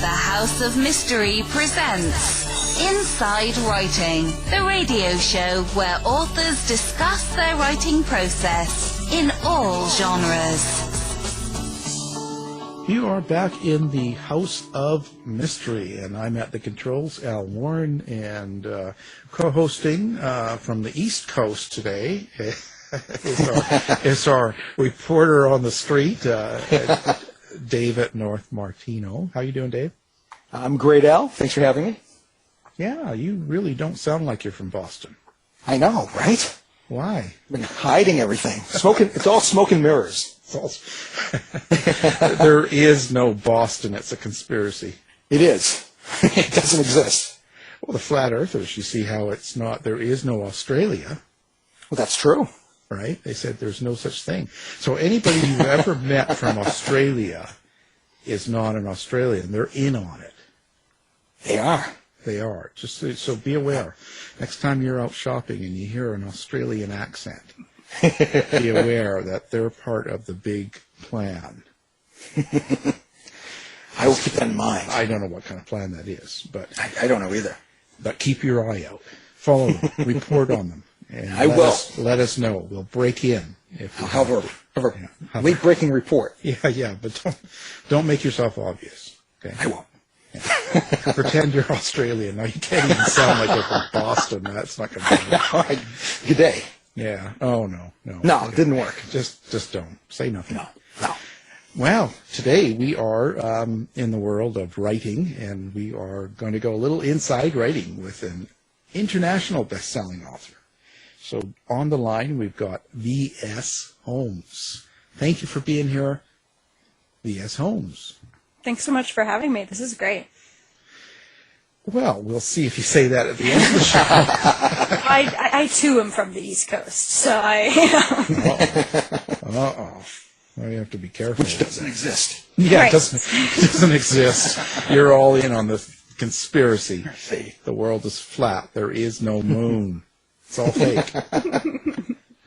The House of Mystery presents Inside Writing, the radio show where authors discuss their writing process in all genres. You are back in the House of Mystery, and I'm at the controls, Al Warren, and co-hosting from the East Coast today is our reporter on the street, Dave at North Martino. How you doing, Dave? I'm great, Al. Thanks for having me. Yeah, you really don't sound like you're from Boston. I know, right? Why? I've been hiding everything. It's all smoke and mirrors. There is no Boston. It's a conspiracy. It is. It doesn't exist. Well, the flat earthers, you see how it's not. There is no Australia. Well, that's true. Right? They said there's no such thing. So anybody you've ever met from Australia is not an Australian. They're in on it. They are. They are. Just so be aware. Next time you're out shopping and you hear an Australian accent, be aware that they're part of the big plan. I will keep that in mind. I don't know what kind of plan that is, but I don't know either. But keep your eye out. Follow them. Report on them. And I will. Let us know. We'll break in. I'll have a late-breaking report. Yeah, but don't make yourself obvious. Okay. I won't. Yeah. Pretend you're Australian. Now, you can't even sound like you're from Boston. That's not going to be. Good day. Yeah. Oh, no. No, it didn't work. Just don't. Say nothing. No. Well, today we are in the world of writing, and we are going to go a little inside writing with an international best-selling author. So on the line, we've got V.S. Holmes. Thank you for being here, V.S. Holmes. Thanks so much for having me. This is great. Well, we'll see if you say that at the end of the show. I too am from the East Coast, so Uh-oh. Well, you have to be careful. Which doesn't exist. Yeah, right. It doesn't exist. You're all in on the conspiracy. The world is flat. There is no moon. It's all fake.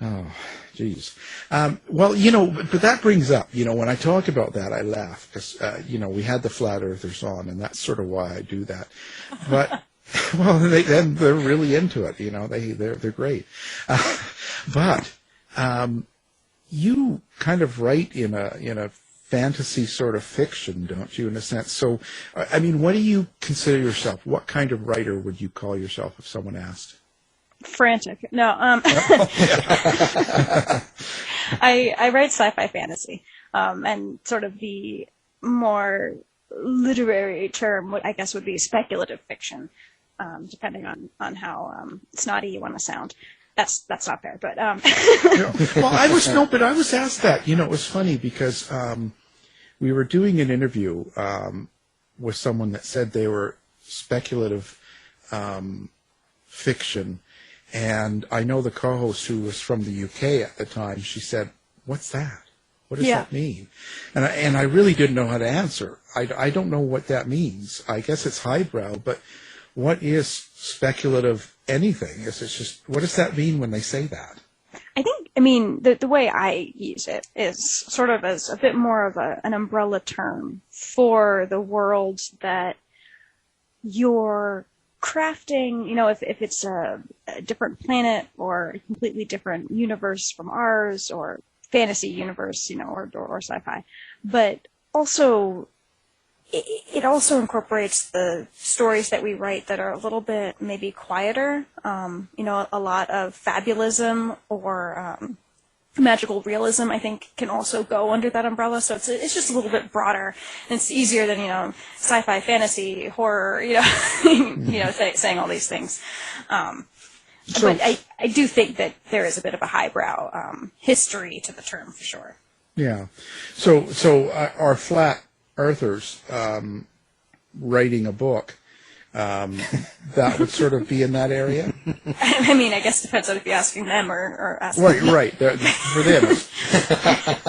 Oh, geez. Well, but that brings up, when I talk about that, I laugh because, we had the flat earthers on, and that's sort of why I do that. But, well, then they're really into it. They're great. But you kind of write in a fantasy sort of fiction, don't you, in a sense? So, I mean, what do you consider yourself? What kind of writer would you call yourself if someone asked? Frantic. No. I write sci-fi fantasy, and sort of the more literary term, what I guess would be speculative fiction, depending on how snotty you want to sound. That's not fair, but Well, I was asked that. It was funny because we were doing an interview with someone that said they were speculative fiction. And I know the co-host who was from the UK at the time, she said, "What's that? What does that mean?" And I really didn't know how to answer. I don't know what that means. I guess it's highbrow, but what is speculative anything? It's just, what does that mean when they say that? I mean, the way I use it is sort of as a bit more of an umbrella term for the world that you're crafting, if it's a different planet or a completely different universe from ours, or fantasy universe, or sci-fi. But also, it also incorporates the stories that we write that are a little bit maybe quieter, a lot of fabulism or magical realism, I think, can also go under that umbrella. So it's just a little bit broader, and it's easier than sci-fi, fantasy, horror, saying all these things. But I do think that there is a bit of a highbrow history to the term for sure. Yeah. So our flat earthers writing a book. That would sort of be in that area. I mean, I guess it depends on if you're asking them or asking. Right. For them,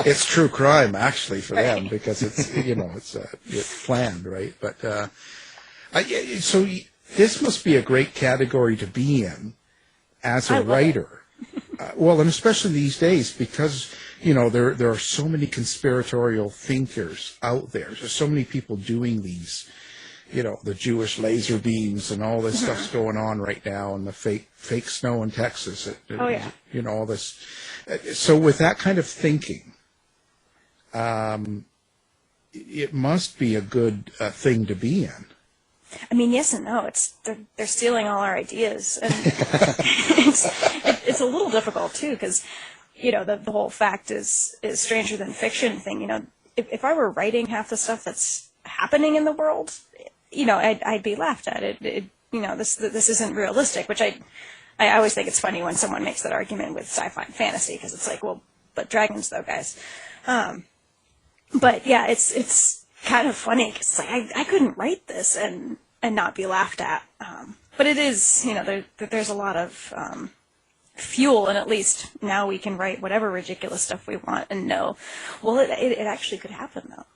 it's true crime actually for them because it's it's planned, right? But so this must be a great category to be in as a writer. Well, and especially these days because there are so many conspiratorial thinkers out there. There's so many people doing these the Jewish laser beams and all this stuff's going on right now, and the fake snow in Texas. All this. So with that kind of thinking, it must be a good thing to be in. I mean, yes and no. They're stealing all our ideas, and it's a little difficult too, because the whole fact is stranger than fiction thing. If I were writing half the stuff that's happening in the world, I'd be laughed at. This isn't realistic, which I always think it's funny when someone makes that argument with sci-fi and fantasy, because it's like, well, but dragons though, guys. But yeah, it's kind of funny because like I couldn't write this and not be laughed at. But it is, there's a lot of fuel, and at least now we can write whatever ridiculous stuff we want and know, well, it actually could happen though.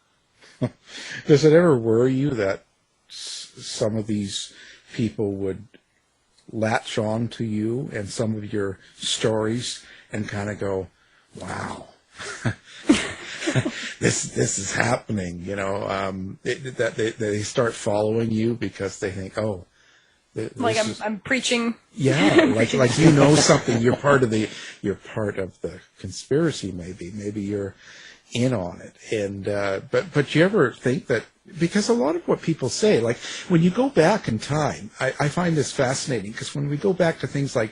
Does it ever worry you that some of these people would latch on to you and some of your stories and kind of go, wow, this is happening, that they start following you because they think, oh, like I'm preaching. Yeah, like something. You're part of the conspiracy. Maybe you're in on it. And but you ever think that, because a lot of what people say, like when you go back in time, I find this fascinating, because when we go back to things like,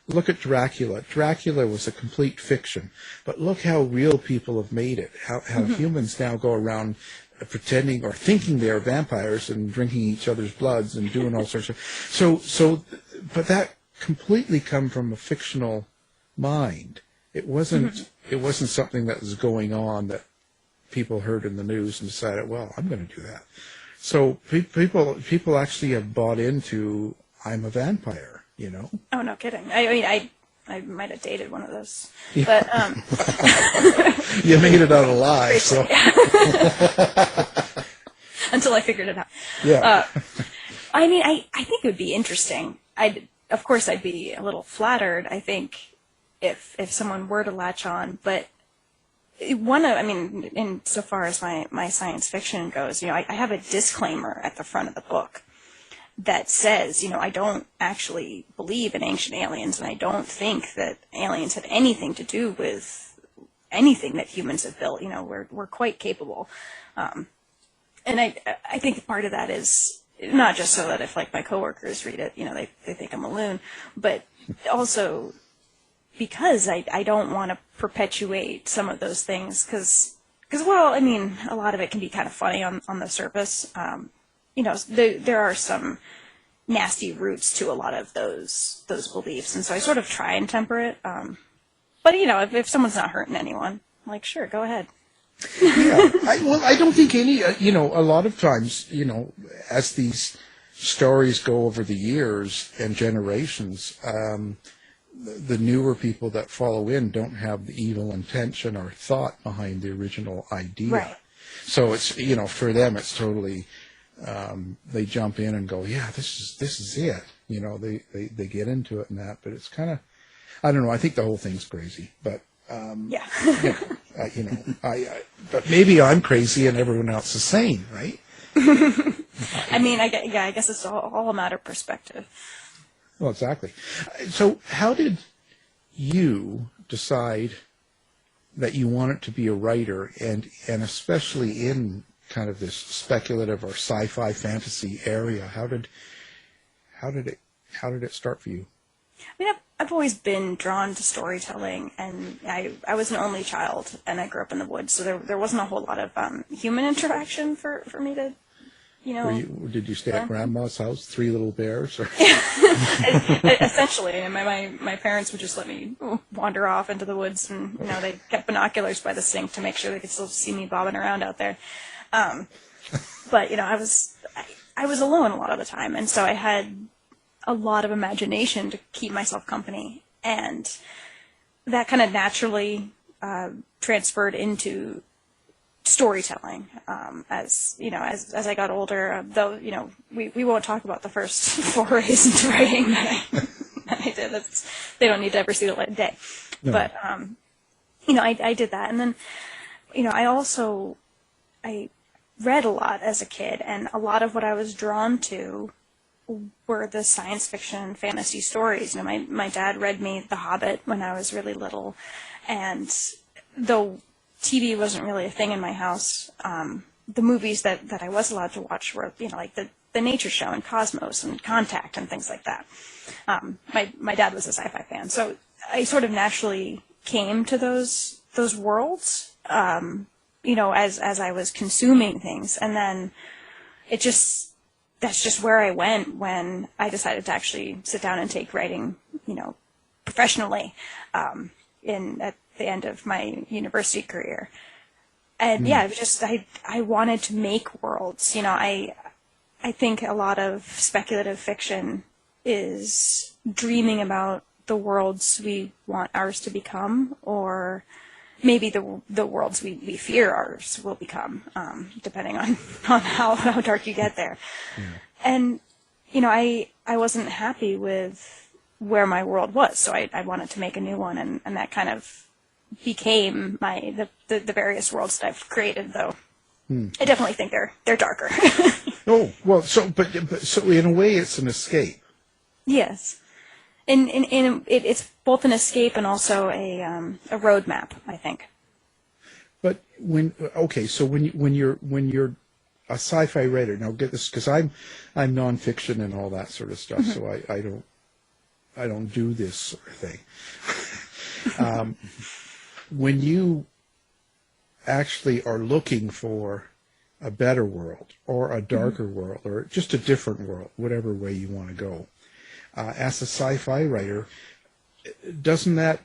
look at Dracula. Dracula was a complete fiction, but look how real people have made it. How humans now go around pretending or thinking they're vampires and drinking each other's bloods and doing all sorts of. So, but that completely come from a fictional mind. It wasn't. It wasn't something that was going on that people heard in the news and decided, well, I'm going to do that. So people actually have bought into, I'm a vampire. Oh, no kidding. I mean, I might have dated one of those, yeah. But you made it out alive, so until I figured it out. Yeah. I mean, I think it would be interesting. Of course, I'd be a little flattered, I think, if someone were to latch on. But insofar as my science fiction goes, I have a disclaimer at the front of the book that says, I don't actually believe in ancient aliens, and I don't think that aliens have anything to do with anything that humans have built. We're quite capable. And I think part of that is not just so that if like my coworkers read it, they think I'm a loon, but also because I don't want to perpetuate some of those things, because well, I mean, a lot of it can be kind of funny on the surface. There are some nasty roots to a lot of those beliefs, and so I sort of try and temper it. But if someone's not hurting anyone, I'm like, sure, go ahead. Yeah, I don't think any. A lot of times, as these stories go over the years and generations, the newer people that follow in don't have the evil intention or thought behind the original idea. Right. So it's for them it's totally. They jump in and go, yeah, this is it. They get into it and that, but it's kind of, I don't know. I think the whole thing's crazy, but yeah. But maybe I'm crazy and everyone else is sane, right? I mean, I guess it's all a matter of perspective. Well, exactly. So, how did you decide that you wanted to be a writer, and especially in kind of this speculative or sci-fi fantasy area? How did it start for you? I mean, I've always been drawn to storytelling, and I was an only child, and I grew up in the woods, so there wasn't a whole lot of human interaction for me to, Did you stay at Grandma's house, 3 Little Bears? Or? Essentially, and my parents would just let me wander off into the woods, and they kept binoculars by the sink to make sure they could still see me bobbing around out there. But I was alone a lot of the time, and so I had a lot of imagination to keep myself company, and that kind of naturally transferred into storytelling. As I got older, though we won't talk about the first forays into writing that I did. They don't need to ever see the light of day. No. But I did that, and then I also read a lot as a kid, and a lot of what I was drawn to were the science fiction and fantasy stories. You know, my dad read me The Hobbit when I was really little, and though TV wasn't really a thing in my house, the movies that I was allowed to watch were, you know, like the Nature Show and Cosmos and Contact and things like that. My dad was a sci-fi fan, so I sort of naturally came to those worlds, you know, as I was consuming things, and then that's just where I went when I decided to actually sit down and take writing, you know, professionally, at the end of my university career. And yeah, it was just, I wanted to make worlds. You know, I think a lot of speculative fiction is dreaming about the worlds we want ours to become, or maybe the worlds we fear ours will become, depending on how dark you get there. Yeah. And, you know, I wasn't happy with where my world was, so I wanted to make a new one, and that kind of became the various worlds that I've created, though. I definitely think they're darker. Oh, well, so in a way it's an escape. Yes. It's both an escape and also a roadmap, I think. But when you're a sci-fi writer, now get this, because I'm nonfiction and all that sort of stuff, so I don't do this sort of thing. When you actually are looking for a better world or a darker world or just a different world, whatever way you want to go, as a sci-fi writer, doesn't that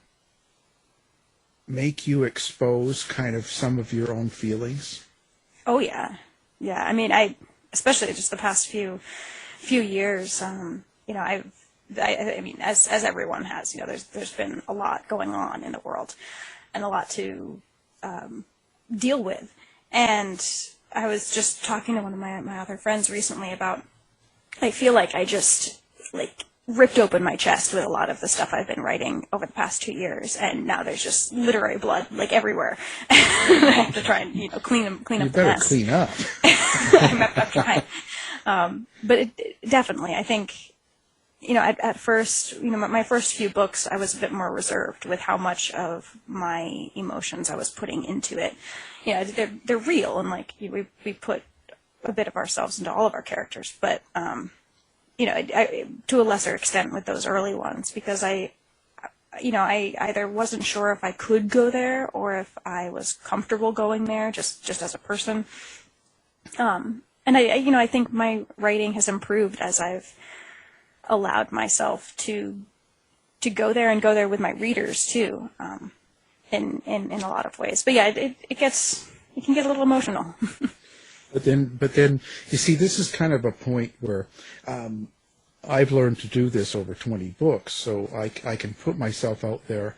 make you expose kind of some of your own feelings? Oh yeah. Yeah. I mean, especially just the past few years, you know, I mean, as everyone has, you know, there's been a lot going on in the world and a lot to deal with. And I was just talking to one of my other friends recently about, I feel like I just ripped open my chest with a lot of the stuff I've been writing over the past 2 years, and now there's just literary blood everywhere. I have to try and, you know, clean up the mess. You better clean up. I'm trying. But definitely, I think, you know, at first, you know, my first few books, I was a bit more reserved with how much of my emotions I was putting into it. You know, they're real, and we put a bit of ourselves into all of our characters, but you know, I, to a lesser extent with those early ones, because I either wasn't sure if I could go there or if I was comfortable going there just as a person. And I think my writing has improved as I've allowed myself to go there and go there with my readers too, in a lot of ways. But yeah, it can get a little emotional. But then, you see, this is kind of a point where I've learned to do this over 20 books, so I can put myself out there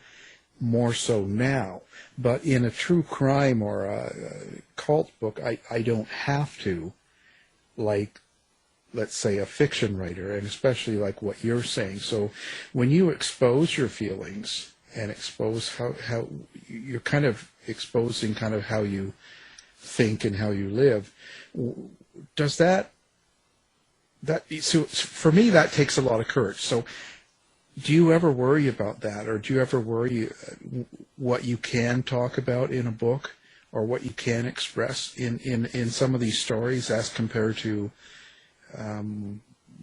more so now. But in a true crime or a cult book, I don't have to, like, let's say, a fiction writer, and especially like what you're saying. So when you expose your feelings and expose how you're kind of exposing kind of how you think and how you live, does that so for me that takes a lot of courage. So do you ever worry about that, or do you ever worry what you can talk about in a book or what you can express in some of these stories as compared to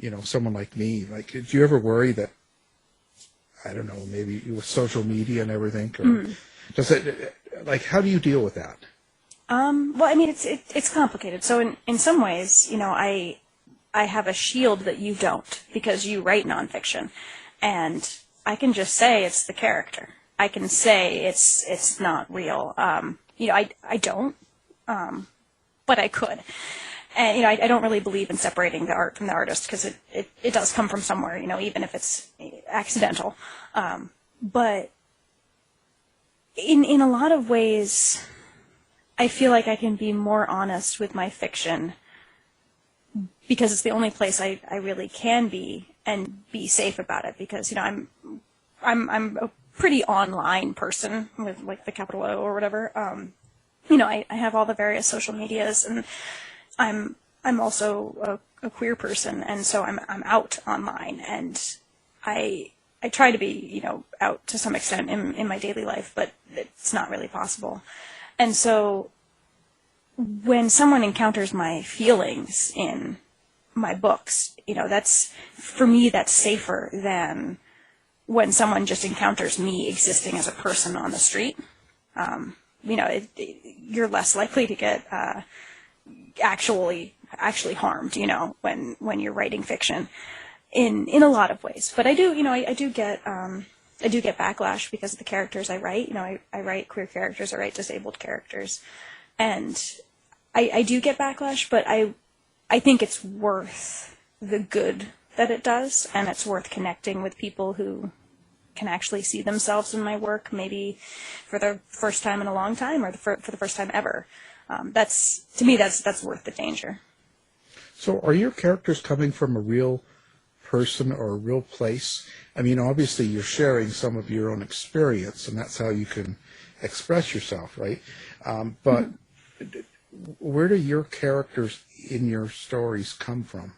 you know, someone like me? Like, do you ever worry that, I don't know, maybe with social media and everything, or does it, like, how do you deal with that? Well, I mean, it's complicated. So in some ways, you know, I have a shield that you don't, because you write nonfiction, and I can just say it's the character. I can say it's not real. You know, I don't, but I could. And, you know, I don't really believe in separating the art from the artist, because it does come from somewhere, you know, even if it's accidental. But in a lot of ways, I feel like I can be more honest with my fiction, because it's the only place I really can be and be safe about it. Because, you know, I'm a pretty online person with, like, the capital O or whatever. I have all the various social medias, and I'm also a queer person, and so I'm out online, and I try to be, out to some extent in my daily life, but it's not really possible. And so when someone encounters my feelings in my books, for me, that's safer than when someone just encounters me existing as a person on the street. You're less likely to get actually harmed, when you're writing fiction in a lot of ways. But I do get backlash because of the characters I write. I write queer characters, I write disabled characters, and I do get backlash, but I think it's worth the good that it does, and it's worth connecting with people who can actually see themselves in my work, maybe for the first time in a long time, or for the first time ever. To me, that's worth the danger. So are your characters coming from a real person or a real place? I mean, obviously you're sharing some of your own experience, and that's how you can express yourself, right? But where do your characters in your stories come from?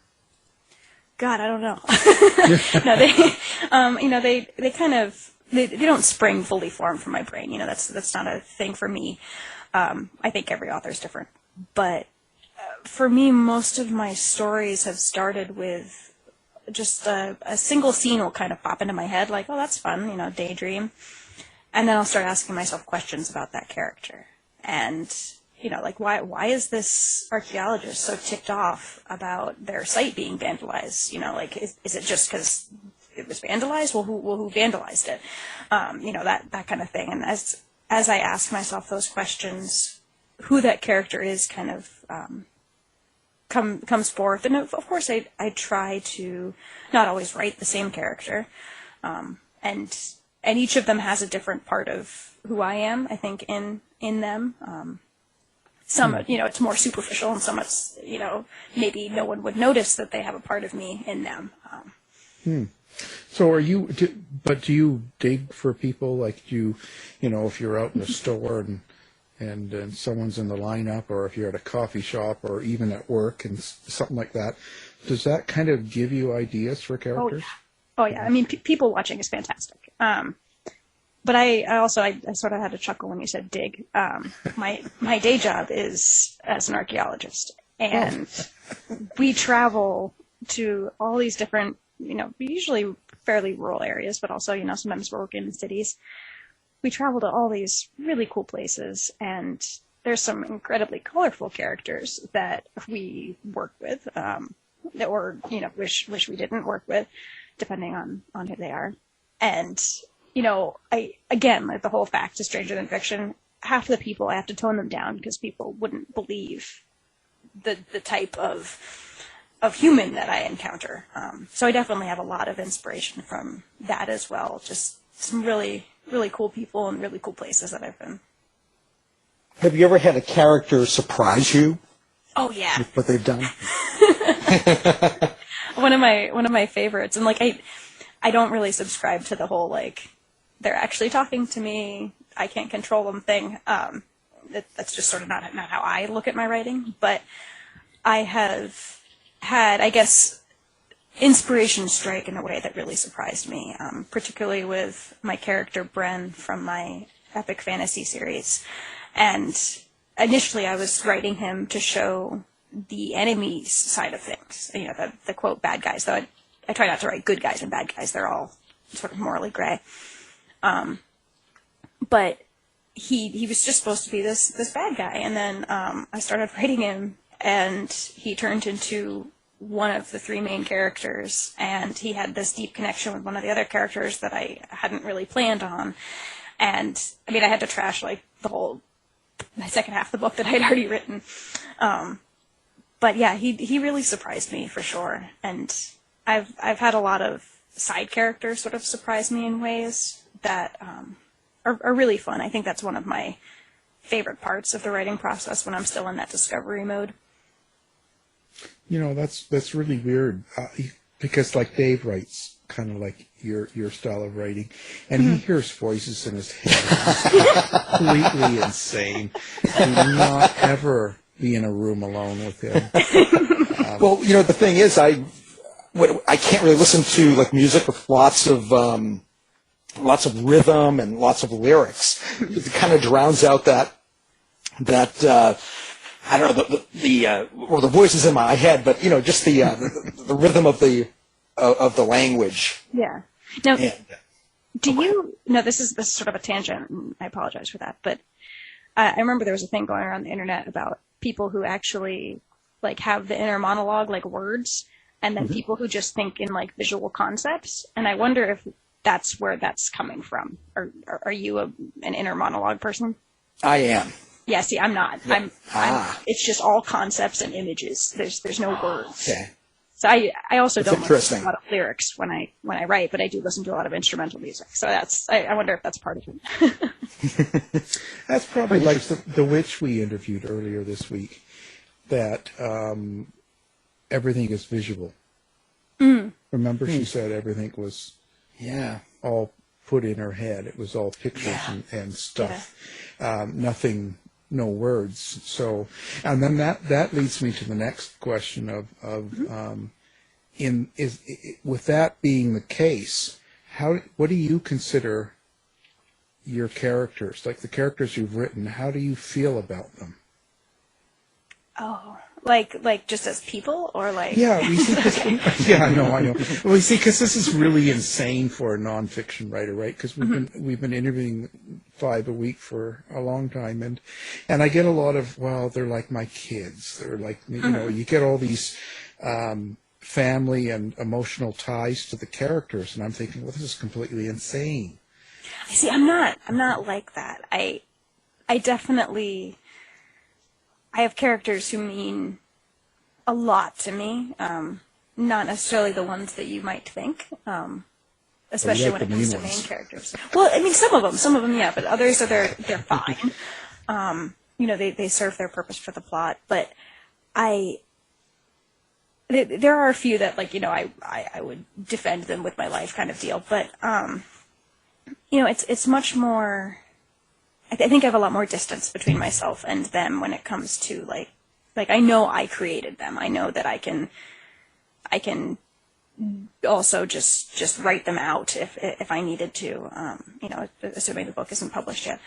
God, I don't know. No, they kind of, they don't spring fully formed from my brain. That's not a thing for me. I think every author is different. But for me, most of my stories have started with just a single scene will kind of pop into my head, like, oh, that's fun, daydream. And then I'll start asking myself questions about that character. And, like, why is this archaeologist so ticked off about their site being vandalized? Like, is it just because it was vandalized? Well, who vandalized it? That kind of thing. And as I ask myself those questions, who that character is kind of comes forth. And of course, I try to not always write the same character, and each of them has a different part of who I am, I think, in them. Some, it's more superficial, and some it's, maybe no one would notice that they have a part of me in them. So do you dig for people? Like, if you're out in a store and someone's in the lineup, or if you're at a coffee shop, or even at work and something like that, does that kind of give you ideas for characters? Oh yeah. I mean, people watching is fantastic. But I sort of had a chuckle when you said dig. My day job is as an archaeologist, and we travel to all these different, usually fairly rural areas, but also, sometimes we're working in cities. We travel to all these really cool places, and there's some incredibly colorful characters that we work with, or wish we didn't work with, depending on who they are. And like the whole fact is stranger than fiction. Half the people I have to tone them down because people wouldn't believe the type of human that I encounter. So I definitely have a lot of inspiration from that as well. Just some really, really cool people and really cool places that I've been. Have you ever had a character surprise you? Oh yeah. With what they've done? One of my favorites, and like I don't really subscribe to the whole like they're actually talking to me, I can't control them thing. That's just sort of not how I look at my writing. But I have had, I guess, inspiration strike in a way that really surprised me, particularly with my character Bren from my epic fantasy series. And initially I was writing him to show the enemy's side of things, the quote bad guys, though I try not to write good guys and bad guys. They're all sort of morally gray. But he was just supposed to be this bad guy. And then I started writing him, and he turned into one of the three main characters, and he had this deep connection with one of the other characters that I hadn't really planned on. And I mean, I had to trash like the second half of the book that I'd already written. But yeah, he really surprised me for sure. And I've had a lot of side characters sort of surprise me in ways that are really fun. I think that's one of my favorite parts of the writing process when I'm still in that discovery mode. That's really weird, because like Dave writes kind of like your style of writing, and he hears voices in his head. It's completely insane. Do not ever be in a room alone with him. Well, the thing is, I can't really listen to like music with lots of rhythm and lots of lyrics. It kind of drowns out that I don't know the voices in my head, but just the rhythm of the language. Yeah. Now, this is sort of a tangent, and I apologize for that, but I remember there was a thing going around the internet about people who actually like have the inner monologue like words, and then people who just think in like visual concepts. And I wonder if that's where that's coming from. Or are you an inner monologue person? I am. Yeah, see, I'm not. It's just all concepts and images. There's no words. Okay. So I also don't listen to interesting. a lot of lyrics when I write, but I do listen to a lot of instrumental music. So I wonder if that's part of it. That's probably like the witch we interviewed earlier this week, that everything is visual. Remember, she said everything was all put in her head. It was all pictures and stuff. Nothing, no words. So, and then that leads me to the next question with that being the case, what do you consider your characters, like the characters you've written? How do you feel about them? Oh, like just as people, or like? Yeah, we see. I know. Well, we see, because this is really insane for a nonfiction writer, right? Because we've been interviewing 5 a week for a long time, and I get a lot of, well, they're like my kids. They're like, you get all these family and emotional ties to the characters, and I'm thinking, well, this is completely insane. I see. I'm not like that. I definitely. I have characters who mean a lot to me, not necessarily the ones that you might think, especially when it comes to main characters. Well, I mean, some of them, yeah, but others they're fine. They serve their purpose for the plot, but there are a few that, like, I would defend them with my life kind of deal, but it's much more. I think I have a lot more distance between myself and them when it comes to like I know I created them. I know that I can also just write them out if I needed to. Assuming the book isn't published yet.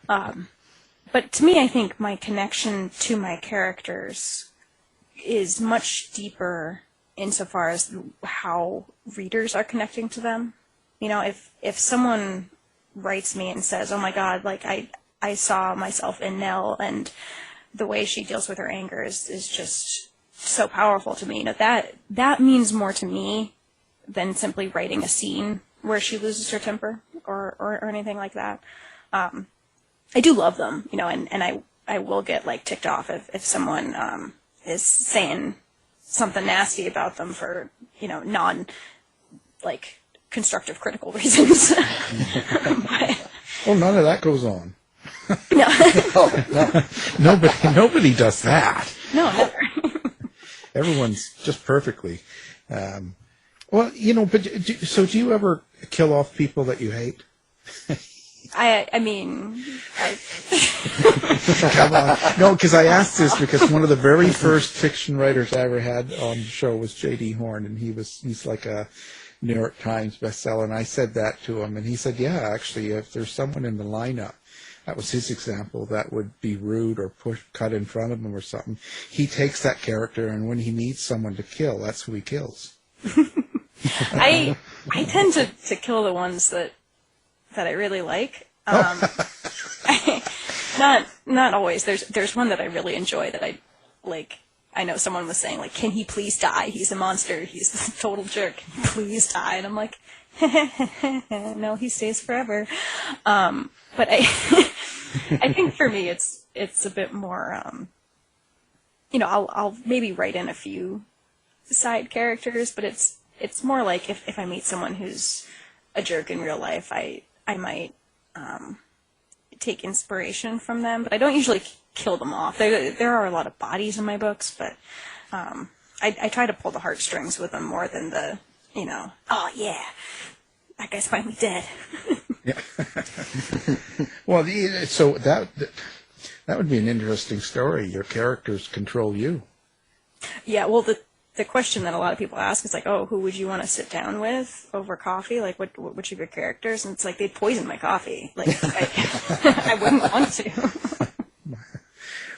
But to me, I think my connection to my characters is much deeper insofar as how readers are connecting to them. If someone writes me and says, "Oh my God, like I saw myself in Nell, and the way she deals with her anger is just so powerful to me." That means more to me than simply writing a scene where she loses her temper or anything like that. I do love them, and I will get like ticked off if someone is saying something nasty about them for non like constructive critical reasons. Well, none of that goes on. No. No. Nobody does that. No, never. Everyone's just perfectly. But do you ever kill off people that you hate? I mean, Come on. No, because I asked this because one of the very first fiction writers I ever had on the show was J.D. Horn, and he's like a New York Times bestseller, and I said that to him, and he said, yeah, actually, if there's someone in the lineup, that was his example, that would be rude or cut in front of him or something, he takes that character, and when he needs someone to kill, that's who he kills. I tend to kill the ones that I really like. Not always. There's one that I really enjoy that I like. I know someone was saying, like, can he please die? He's a monster. He's a total jerk. Can he please die? And I'm like, no, he stays forever. But I think for me, it's a bit more, I'll maybe write in a few side characters, but it's more like if I meet someone who's a jerk in real life, I might take inspiration from them, but I don't usually kill them off. There are a lot of bodies in my books, but I try to pull the heartstrings with them more than the oh yeah, that guy's finally dead. Yeah. Well, so that would be an interesting story. Your characters control you. Yeah, well, the question that a lot of people ask is like, oh, who would you want to sit down with over coffee? Like, which of your characters? And it's like, they'd poison my coffee. Like, I wouldn't want to.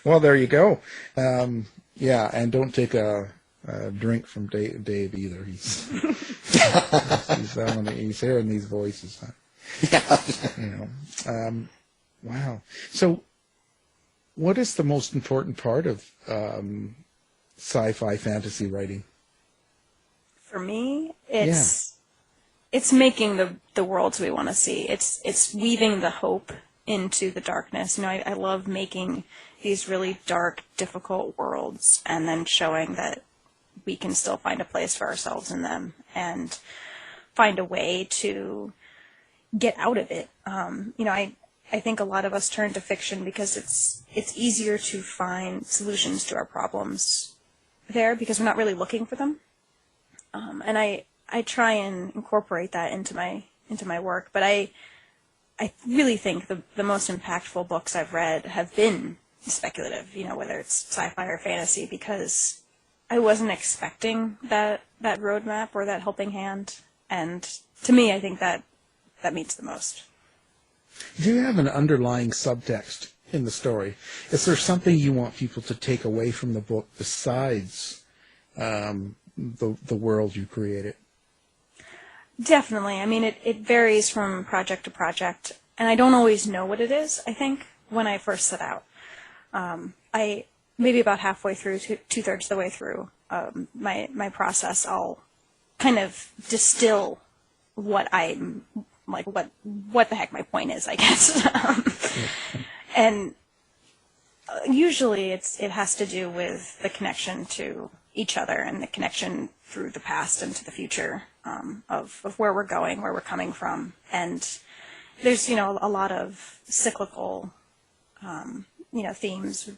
Well, there you go. Yeah, and don't take a drink from Dave either. He's hearing these voices. Huh? Wow. So, what is the most important part of sci-fi fantasy writing? For me, it's making the worlds we want to see. It's weaving the hope into the darkness. I love making these really dark, difficult worlds and then showing that we can still find a place for ourselves in them and find a way to get out of it. I think a lot of us turn to fiction because it's easier to find solutions to our problems there because we're not really looking for them. And I try and incorporate that into my work, but I really think the most impactful books I've read have been speculative, whether it's sci-fi or fantasy, because I wasn't expecting that roadmap or that helping hand. And to me, I think that means the most. Do you have an underlying subtext in the story? Is there something you want people to take away from the book besides the world you created? Definitely. I mean, it varies from project to project, and I don't always know what it is, I think, when I first set out. I maybe about halfway through, two-thirds of the way through my process, I'll kind of distill what I'm like, what the heck my point is, I guess. And usually it has to do with the connection to each other and the connection through the past and to the future, of where we're going, where we're coming from. And there's, a lot of cyclical, themes,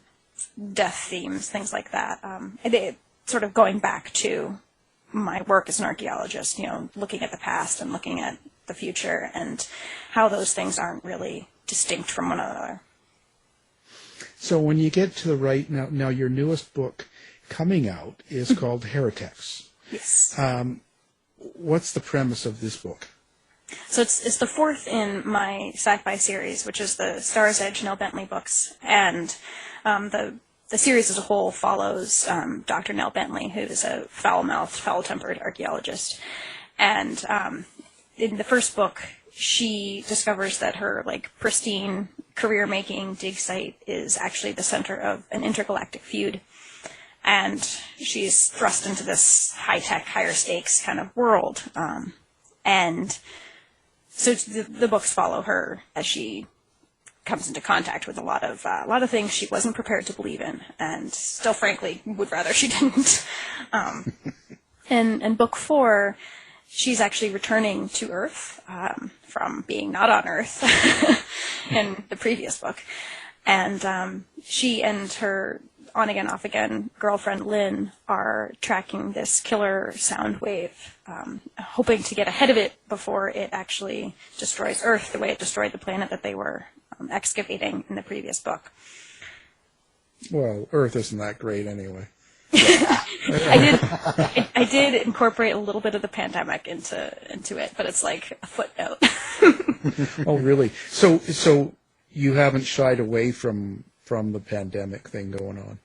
death themes, things like that. It sort of going back to my work as an archaeologist, looking at the past and looking at the future and how those things aren't really distinct from one another. So when you get to the right, now your newest book coming out is called Heretics. Yes. What's the premise of this book? So it's the fourth in my sci-fi series, which is the Star's Edge Nel Bently books, and the series as a whole follows Dr. Nel Bently, who is a foul-mouthed, foul-tempered archaeologist. And in the first book, she discovers that her pristine, career-making dig site is actually the center of an intergalactic feud. And she's thrust into this high-tech, higher-stakes kind of world. And so the books follow her as she comes into contact with a lot of things she wasn't prepared to believe in, and still, frankly, would rather she didn't. And book 4, she's actually returning to Earth from being not on Earth in the previous book, and she and her on-again, off-again girlfriend Lynn are tracking this killer sound wave, hoping to get ahead of it before it actually destroys Earth the way it destroyed the planet that they were excavating in the previous book. Well, Earth isn't that great anyway. I did incorporate a little bit of the pandemic into it, but it's like a footnote. Oh, really? So you haven't shied away from the pandemic thing going on?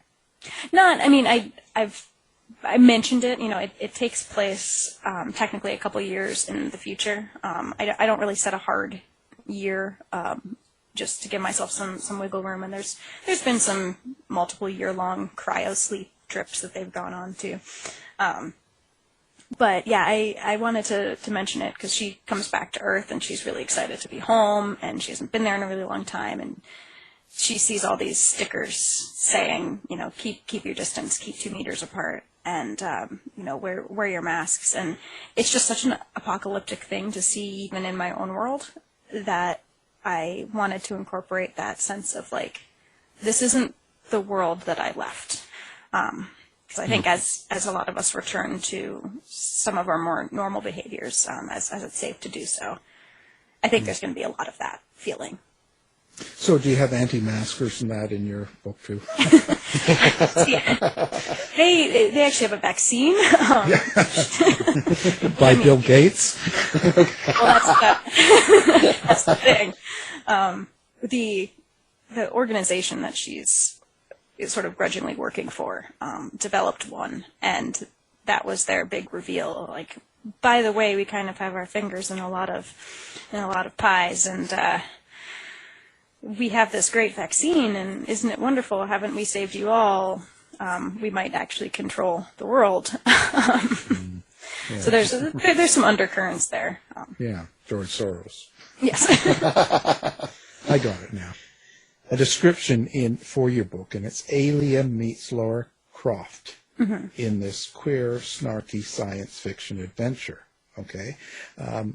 I mentioned it. It takes place technically a couple years in the future. I don't really set a hard year, just to give myself some wiggle room. And there's been some multiple year-long cryo sleep trips that they've gone on to. But yeah, I wanted to mention it because she comes back to Earth and she's really excited to be home, and she hasn't been there in a really long time, and she sees all these stickers saying, keep your distance, keep 2 meters apart, and wear your masks. And it's just such an apocalyptic thing to see even in my own world that I wanted to incorporate that sense of this isn't the world that I left. Because I think as a lot of us return to some of our more normal behaviors, as it's safe to do so, I think there's going to be a lot of that feeling. So do you have anti-maskers and that in your book too? They actually have a vaccine. By Bill Gates? Well, that's the thing. The organization that she's sort of grudgingly working for developed one, and that was their big reveal. Like, by the way, we kind of have our fingers in a lot of pies, and we have this great vaccine, and isn't it wonderful? Haven't we saved you all? We might actually control the world. Yeah. So there's some undercurrents there. Yeah, George Soros. Yes. I got it now. A description for your book, and it's Alien meets Lara Croft in this queer, snarky science fiction adventure. Okay,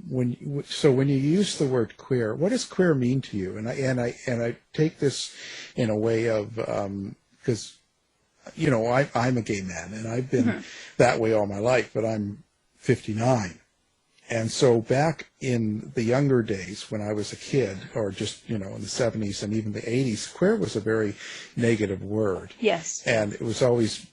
when you use the word queer, what does queer mean to you? And I take this in a way of because I'm a gay man, and I've been that way all my life, but I'm 59. And so back in the younger days when I was a kid, or just, in the 70s and even the 80s, queer was a very negative word. Yes. And it was always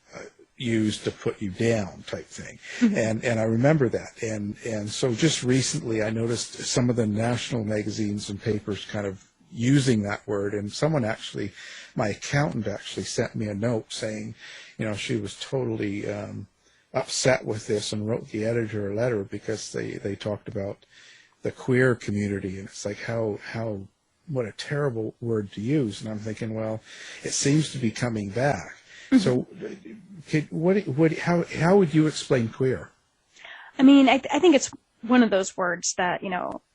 used to put you down type thing. And I remember that. And so just recently I noticed some of the national magazines and papers kind of using that word. And someone actually, my accountant actually sent me a note saying, she was totally upset with this and wrote the editor a letter because they talked about the queer community, and it's like what a terrible word to use. And I'm thinking, well, it seems to be coming back. So how would you explain queer? I mean, I think it's one of those words that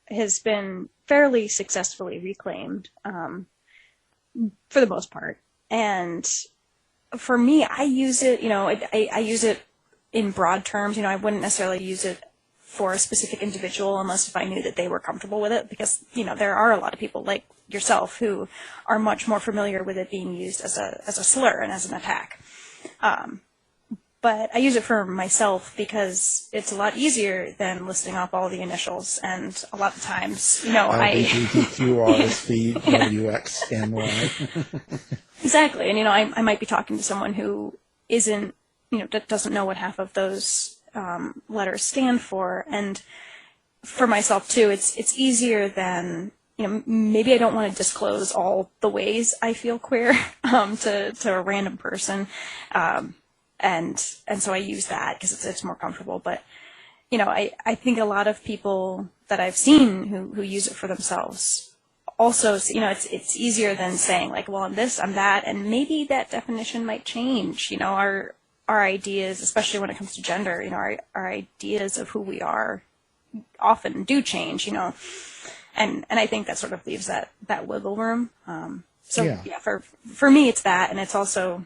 has been fairly successfully reclaimed for the most part, and for me, I use it I use it in broad terms. I wouldn't necessarily use it for a specific individual unless if I knew that they were comfortable with it, because there are a lot of people like yourself who are much more familiar with it being used as a slur and as an attack. But I use it for myself because it's a lot easier than listing off all the initials, and a lot of times, LGBTQRSVWXNY. Exactly, and I might be talking to someone who isn't, doesn't know what half of those letters stand for, and for myself too, it's easier than maybe I don't want to disclose all the ways I feel queer to a random person, and so I use that because it's more comfortable. But I think a lot of people that I've seen who use it for themselves also, it's easier than saying like, well, I'm this, I'm that, and maybe that definition might change. Our ideas, especially when it comes to gender, our ideas of who we are often do change. And I think that sort of leaves that wiggle room. For me, it's that, and it's also,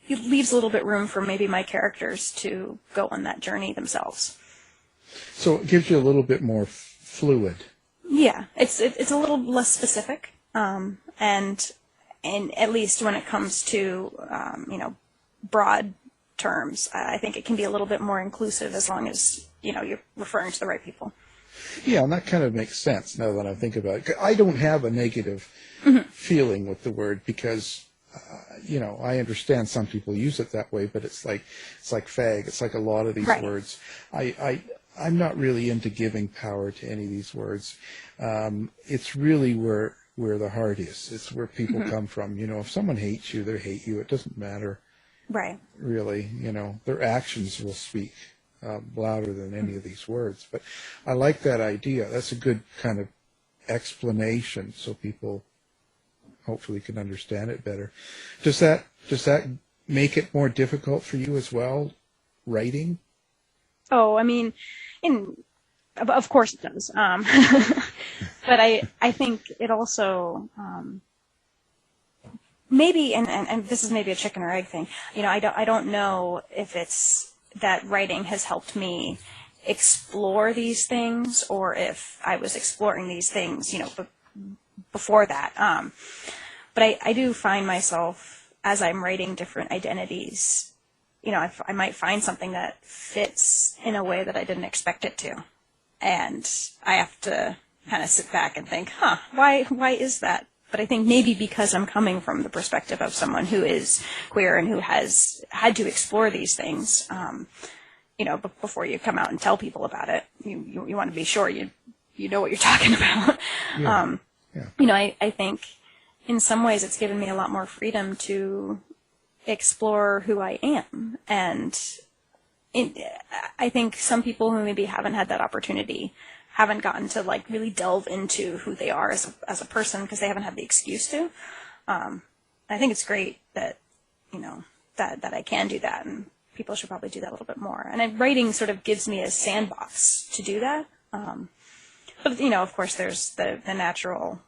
it leaves a little bit room for maybe my characters to go on that journey themselves. So it gives you a little bit more fluid. Yeah, it's a little less specific, and at least when it comes to broad terms, I think it can be a little bit more inclusive as long as you're referring to the right people. Yeah, and that kind of makes sense now that I think about it. I don't have a negative feeling with the word because, I understand some people use it that way, but it's like fag. It's like a lot of these words. I'm not really into giving power to any of these words. It's really where the heart is. It's where people come from. If someone hates you, they hate you. It doesn't matter. Right. Really, their actions will speak louder than any of these words. But I like that idea. That's a good kind of explanation so people hopefully can understand it better. Does that make it more difficult for you as well, writing? Oh, I mean, of course it does. But I think it also maybe, and this is maybe a chicken or egg thing. I don't know if it's that writing has helped me explore these things, or if I was exploring these things, before that. But I do find myself, as I'm writing different identities, I might find something that fits in a way that I didn't expect it to. And I have to kind of sit back and think, why is that? But I think maybe because I'm coming from the perspective of someone who is queer and who has had to explore these things, before you come out and tell people about it, you want to be sure you know what you're talking about. Yeah. Yeah. I think in some ways it's given me a lot more freedom to explore who I am. And I think some people who maybe haven't had that opportunity haven't gotten to like really delve into who they are as a person because they haven't had the excuse to. I think it's great that, that I can do that, and people should probably do that a little bit more. And writing sort of gives me a sandbox to do that. But, of course, there's the natural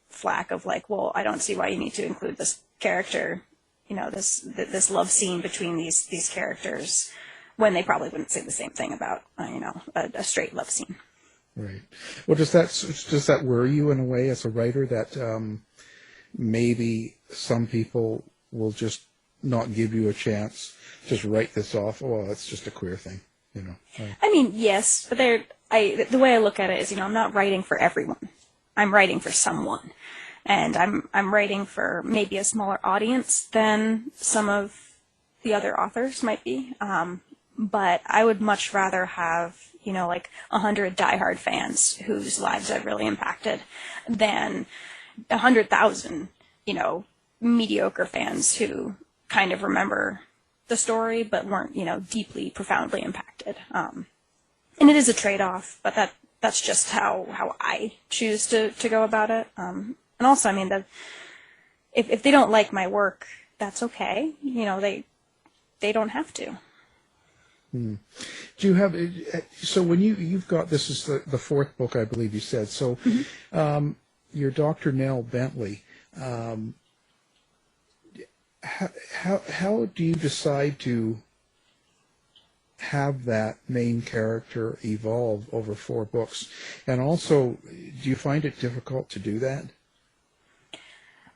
flack of like, well, I don't see why you need to include this character, this love scene between these characters when they probably wouldn't say the same thing about, a straight love scene. Right. Well, does that worry you in a way as a writer that maybe some people will just not give you a chance, just write this off? Oh, well, it's just a queer thing, Right. I mean, yes, but the way I look at it is, I'm not writing for everyone. I'm writing for someone, and I'm writing for maybe a smaller audience than some of the other authors might be. But I would much rather have, like 100 diehard fans whose lives I've really impacted than 100,000, mediocre fans who kind of remember the story but weren't, deeply, profoundly impacted. And it is a trade-off, but that's just how I choose to go about it. And also, I mean, if they don't like my work, that's okay. They don't have to. Do you have, so when you've got, this is the fourth book, I believe you said, so your Dr. Nel Bently, how do you decide to have that main character evolve over 4 books? And also, do you find it difficult to do that?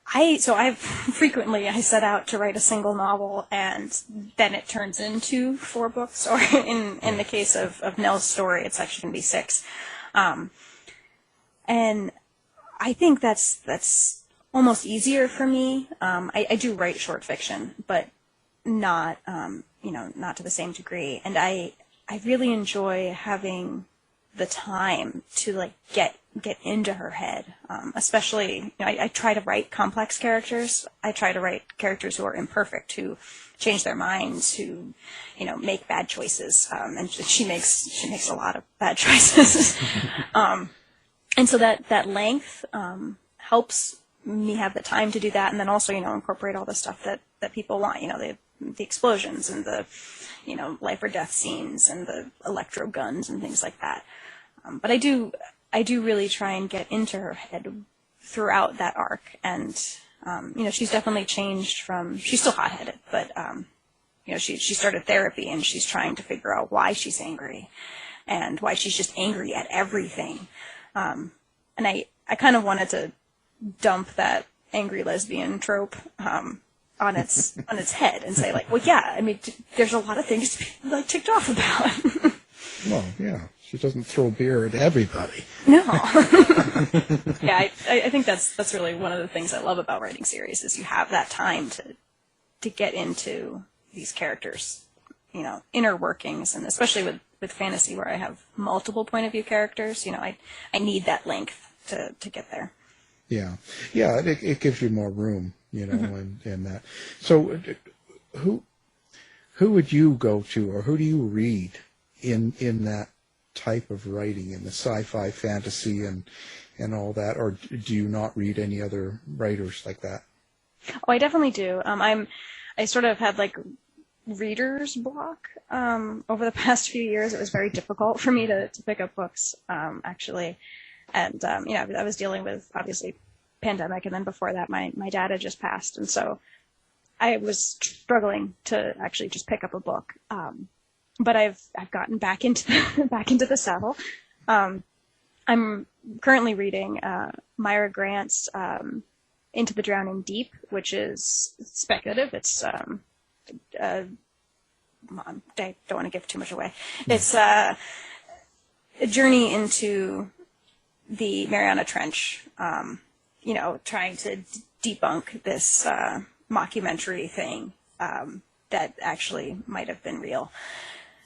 I set out to write a single novel, and then it turns into 4 books, or in the case of Nell's story, it's actually going to be 6. And I think that's almost easier for me. I do write short fiction, but not not to the same degree. And I really enjoy having the time to like get into her head. Especially, I try to write complex characters. I try to write characters who are imperfect, who change their minds, who, make bad choices. And she makes a lot of bad choices. And so that length helps me have the time to do that, and then also, incorporate all the stuff that people want, the explosions and the, life or death scenes and the electro guns and things like that. But I do really try and get into her head throughout that arc, and she's definitely changed from, she's still hot-headed, but she started therapy, and she's trying to figure out why she's angry and why she's just angry at everything. And I kind of wanted to dump that angry lesbian trope on its head and say, like, well, yeah, I mean, there's a lot of things to be like ticked off about. Well, yeah, she doesn't throw beer at everybody. No. Yeah, I think that's really one of the things I love about writing series is you have that time to get into these characters, inner workings, and especially with fantasy where I have multiple point of view characters, I need that length to get there. Yeah, it gives you more room, and that. So, who would you go to, or who do you read in that type of writing, in the sci-fi, fantasy, and all that, or do you not read any other writers like that? Oh, I definitely do. I sort of had like reader's block over the past few years. It was very difficult for me to pick up books, actually. And, I was dealing with, obviously, pandemic, and then before that, my dad had just passed, and so I was struggling to actually just pick up a book. But I've gotten back into the saddle. I'm currently reading Myra Grant's Into the Drowning Deep, which is speculative. It's I don't want to give too much away. It's a journey into the Mariana Trench, you know, trying to debunk this mockumentary thing that actually might have been real.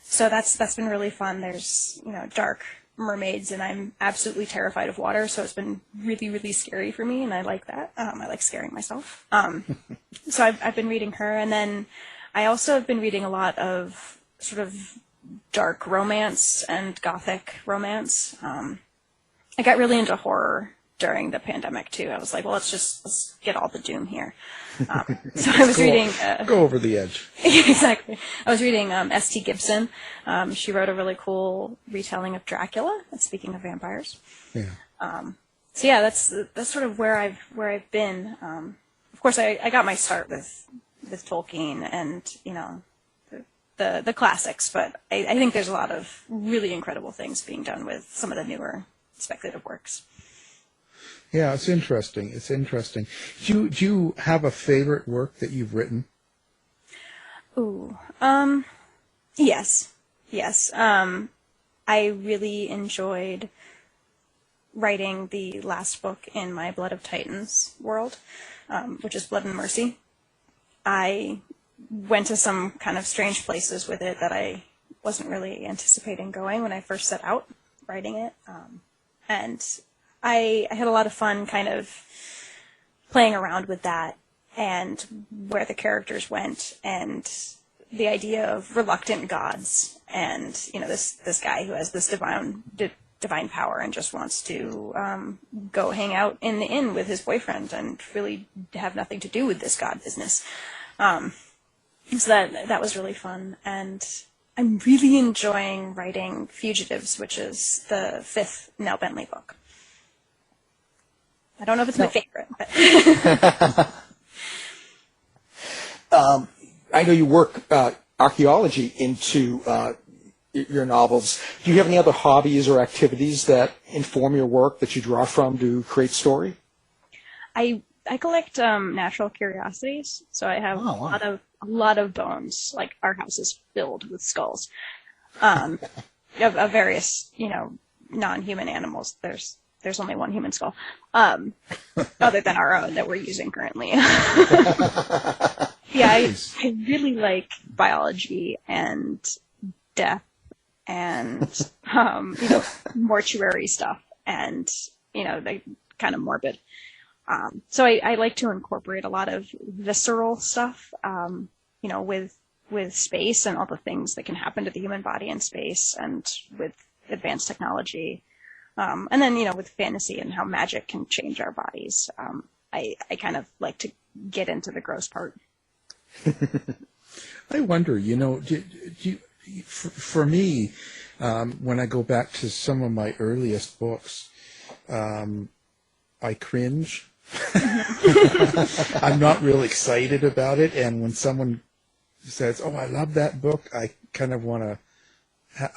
So that's been really fun. There's, you know, dark mermaids, and I'm absolutely terrified of water, so it's been really, really scary for me, and I like that. I like scaring myself. So I've been reading her, and then I also have been reading a lot of sort of dark romance and gothic romance. I got really into horror during the pandemic too. I was like, well, let's get all the doom here. So I was reading. Go over the edge. Exactly. I was reading S.T. Gibson. She wrote a really cool retelling of Dracula. Speaking of vampires. Yeah. So yeah, that's sort of where I've been. Of course, I got my start with Tolkien and, you know, the classics, but I think there's a lot of really incredible things being done with some of the newer speculative works. Yeah, it's interesting. It's interesting. Do you have a favorite work that you've written? Ooh, yes. I really enjoyed writing the last book in my Blood of Titans world, which is Blood and Mercy. I went to some kind of strange places with it that I wasn't really anticipating going when I first set out writing it. And I had a lot of fun kind of playing around with that and where the characters went and the idea of reluctant gods and, you know, this guy who has this divine power and just wants to go hang out in the inn with his boyfriend and really have nothing to do with this god business. So that was really fun, and I'm really enjoying writing Fugitives, which is the 5th Nel Bently book. I don't know if it's my favorite, but I know you work archaeology into your novels. Do you have any other hobbies or activities that inform your work that you draw from to create story? I collect natural curiosities, so I have a lot of bones. Like, our house is filled with skulls of various, you know, non-human animals. There's only one human skull, other than our own that we're using currently. Yeah, I really like biology and death and you know, mortuary stuff and, you know, the kind of morbid. So I like to incorporate a lot of visceral stuff, you know, with space and all the things that can happen to the human body in space and with advanced technology. And then, you know, with fantasy and how magic can change our bodies. I kind of like to get into the gross part. I wonder, you know, for me, when I go back to some of my earliest books, I cringe. I'm not real excited about it, and when someone says, "Oh, I love that book," I kind of want to.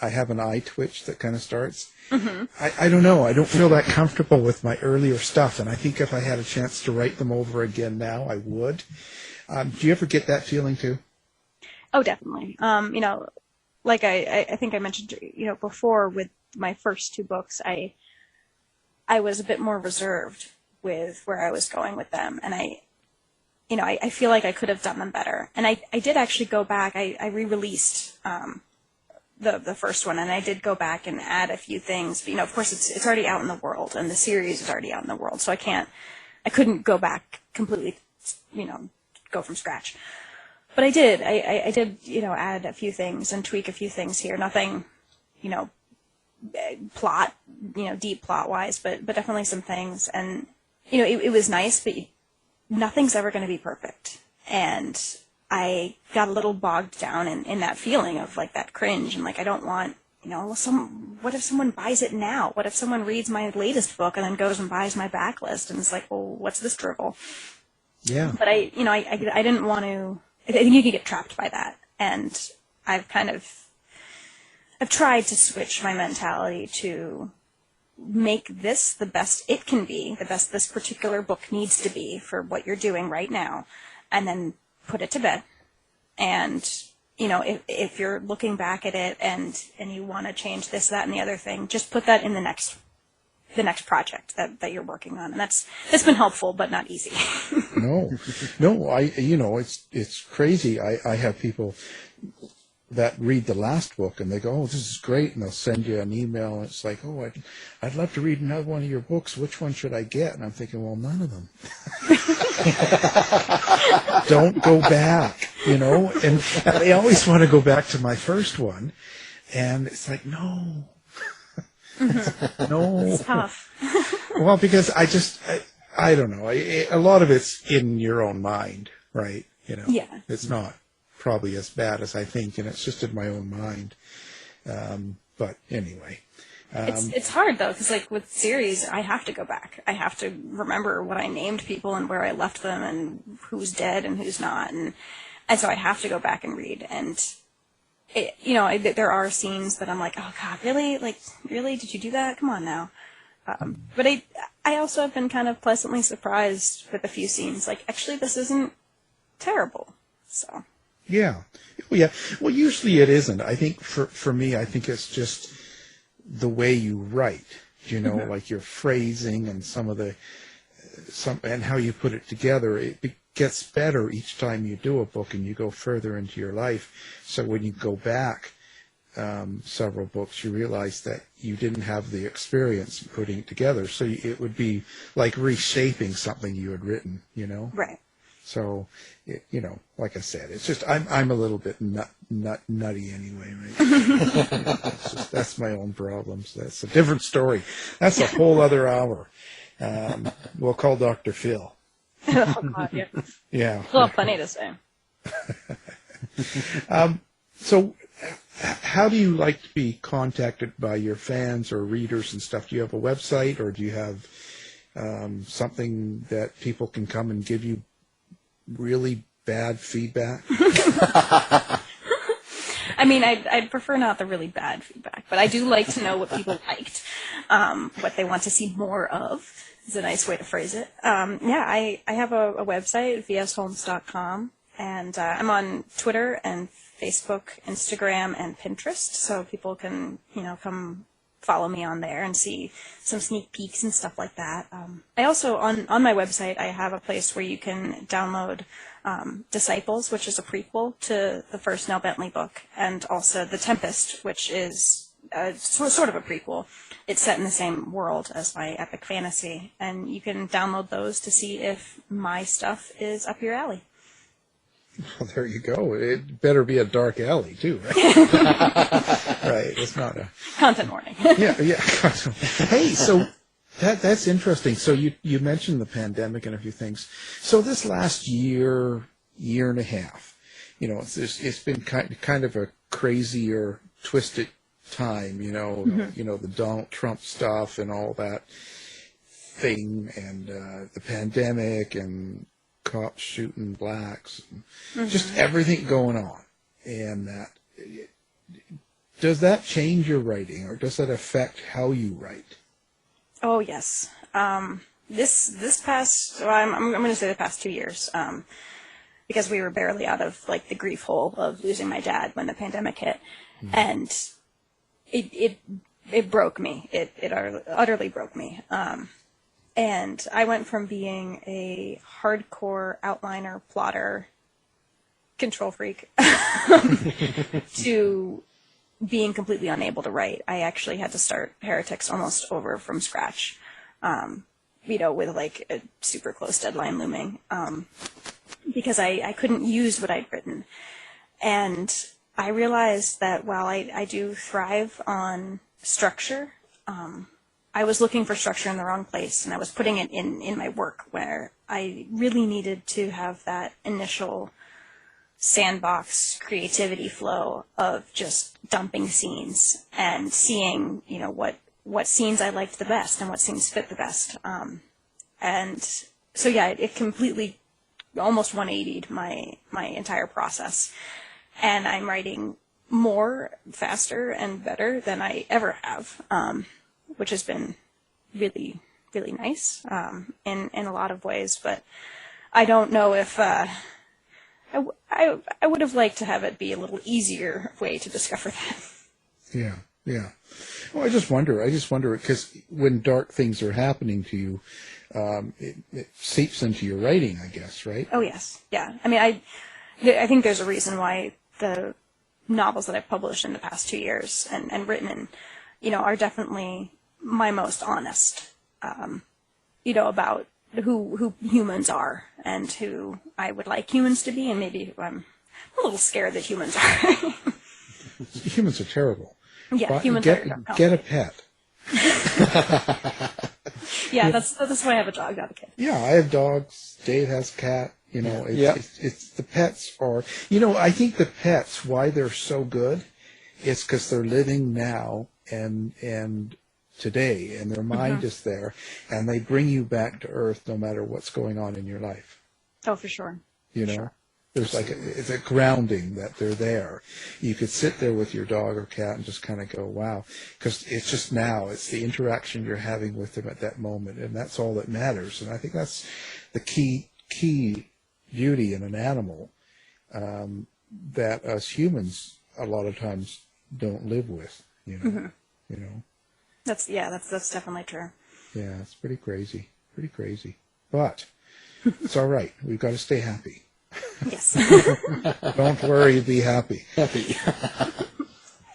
I have an eye twitch that kind of starts. Mm-hmm. I don't know. I don't feel that comfortable with my earlier stuff, and I think if I had a chance to write them over again now, I would. Do you ever get that feeling too? Oh, definitely. You know, like I think I mentioned, you know, before with my first 2 books, I was a bit more reserved with where I was going with them, and I feel like I could have done them better. And I did actually go back. I re-released the first one, and I did go back and add a few things. But, you know, of course, it's already out in the world, and the series is already out in the world, so I couldn't go back completely, you know, go from scratch. But I did. I did, you know, add a few things and tweak a few things here. Nothing, you know, plot, you know, deep plot-wise, but definitely some things. And, you know, it was nice, but nothing's ever going to be perfect. And I got a little bogged down in that feeling of, like, that cringe. And, like, I don't want, you know, what if someone buys it now? What if someone reads my latest book and then goes and buys my backlist? And it's like, well, what's this drivel? Yeah. But I didn't want to. I think you can get trapped by that, and I've tried to switch my mentality to make this the best it can be, the best this particular book needs to be for what you're doing right now, and then put it to bed and if you're looking back at it and you want to change this, that, and the other thing, just put that in the next project that you're working on. And that's been helpful, but not easy. No, it's crazy. I have people that read the last book and they go, "Oh, this is great," and they'll send you an email and it's like, "Oh, I'd love to read another one of your books. Which one should I get?" And I'm thinking, well, none of them. Don't go back, and they always want to go back to my first one, and it's like, no. No. It's tough. Well, because I don't know. A lot of it's in your own mind, right? Yeah. It's not probably as bad as I think, and it's just in my own mind. But anyway. It's hard, though, because, with series, I have to go back. I have to remember what I named people and where I left them and who's dead and who's not. And so I have to go back and read. And, there are scenes that I'm like, oh, God, really? Really? Did you do that? Come on now. But I also have been kind of pleasantly surprised with a few scenes. Actually, this isn't terrible. So. Yeah. Well, usually it isn't. I think for me, I think it's just the way you write, like your phrasing and and how you put it together. It gets better each time you do a book and you go further into your life. So when you go back several books, you realize that you didn't have the experience putting it together. So it would be like reshaping something you had written, Right. So, like I said, it's just I'm a little bit nutty anyway, right? That's my own problems. That's a different story. That's a whole other hour. We'll call Dr. Phil. Oh, God, yeah. Yeah. He'll have plenty to say. So, how do you like to be contacted by your fans or readers and stuff? Do you have a website, or do you have something that people can come and give you really bad feedback? I mean, I'd prefer not the really bad feedback, but I do like to know what people liked, what they want to see more of, is a nice way to phrase it. I have a website, vsholmes.com, and I'm on Twitter and Facebook, Instagram, and Pinterest, so people can, come follow me on there and see some sneak peeks and stuff like that. I also, on my website, I have a place where you can download Disciples, which is a prequel to the first Nel Bently book, and also The Tempest, which is sort of a prequel. It's set in the same world as my epic fantasy, and you can download those to see if my stuff is up your alley. Well, there you go. It better be a dark alley, too, right? Right. It's not a... Content warning. Yeah. Hey, so that's interesting. So you mentioned the pandemic and a few things. So this last year and a half, it's been kind of a crazier, twisted time, the Donald Trump stuff and all that thing, and the pandemic and cops shooting blacks, just everything going on. And does that change your writing, or does that affect how you write? Oh, yes. This past, I'm going to say the past 2 years, because we were barely out of the grief hole of losing my dad when the pandemic hit, and it broke me. It utterly broke me. And I went from being a hardcore outliner, plotter, control freak, to being completely unable to write. I actually had to start Heretics almost over from scratch, with a super close deadline looming, because I couldn't use what I'd written. And I realized that while I do thrive on structure, I was looking for structure in the wrong place, and I was putting it in my work, where I really needed to have that initial sandbox creativity flow of just dumping scenes and seeing, what scenes I liked the best and what scenes fit the best. And so, yeah, it completely almost 180'd my entire process. And I'm writing more, faster, and better than I ever have. Which has been really, really nice in a lot of ways. But I don't know if I would have liked to have it be a little easier way to discover that. Yeah, yeah. Well, I just wonder because when dark things are happening to you, it seeps into your writing, I guess, right? Oh yes, yeah. I mean, I think there's a reason why the novels that I've published in the past 2 years and written in, are definitely my most honest, about who humans are and who I would like humans to be, and maybe who I'm a little scared that humans are. Humans are terrible. Yeah, humans get a pet. Yeah, that's why I have a dog, not a kid. Yeah, I have dogs. Dave has a cat. It's the pets are. I think the pets, why they're so good, is because they're living now and today, and their mind is there, and they bring you back to earth no matter what's going on in your life. Oh, for sure. Sure. There's it's a grounding that they're there. You could sit there with your dog or cat and just kind of go, wow, because it's just now. It's the interaction you're having with them at that moment, and that's all that matters. And I think that's the key beauty in an animal that us humans a lot of times don't live with. That's definitely true. Yeah, it's pretty crazy. But it's all right. We've got to stay happy. Yes. Don't worry, be happy.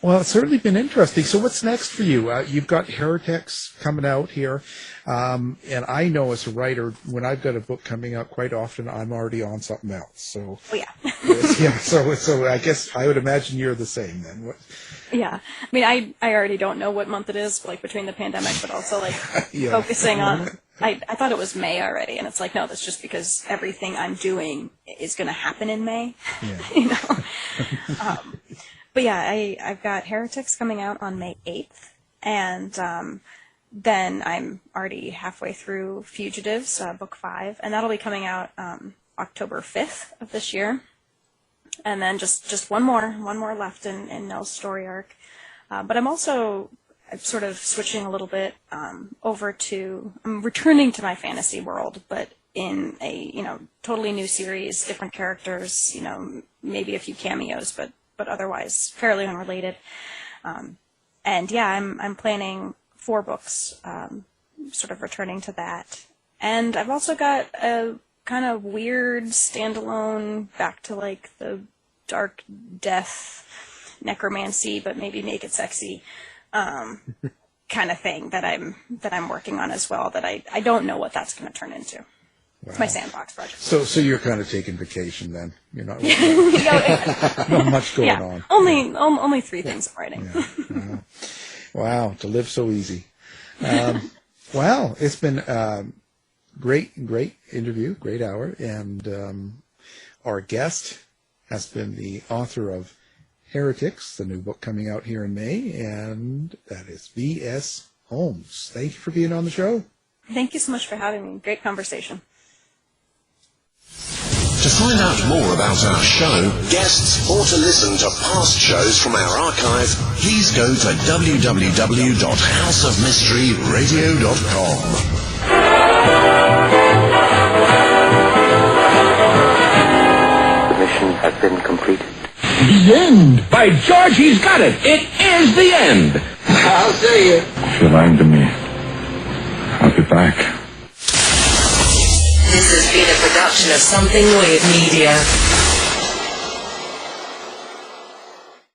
Well, it's certainly been interesting. So what's next for you? You've got Heretics coming out here. And I know as a writer, when I've got a book coming out, quite often I'm already on something else. So, so I guess I would imagine you're the same then. Yeah. I mean, I already don't know what month it is, between the pandemic, but also, focusing on... I thought it was May already, and it's no, that's just because everything I'm doing is going to happen in May. Yeah. But yeah, I've got Heretics coming out on May 8th, and then I'm already halfway through Fugitives, book 5, and that'll be coming out October 5th of this year. And then just one more left in Nel's story arc. But I'm also sort of switching a little bit over to, I'm returning to my fantasy world, but in a, totally new series, different characters, maybe a few cameos, but otherwise fairly unrelated. And yeah, I'm planning 4 books, sort of returning to that. And I've also got a kind of weird standalone back to the dark death necromancy, but maybe make it sexy kind of thing that I'm working on as well, that I don't know what that's going to turn into. Wow. It's my sandbox project. So you're kind of taking vacation then. You're not really not much going on. Only 3 things I'm writing. Yeah. Wow, to live so easy. Wow, it's been great interview, great hour, and our guest has been the author of Heretics, the new book coming out here in May, and that is V.S. Holmes. Thank you for being on the show. Thank you so much for having me. Great conversation. To find out more about our show, guests, or to listen to past shows from our archive, please go to www.houseofmysteryradio.com. The mission has been completed. The end! By George, he's got it! It is the end! I'll see you. If you're lying to me, I'll be back. This has been a production of Something Weird Media.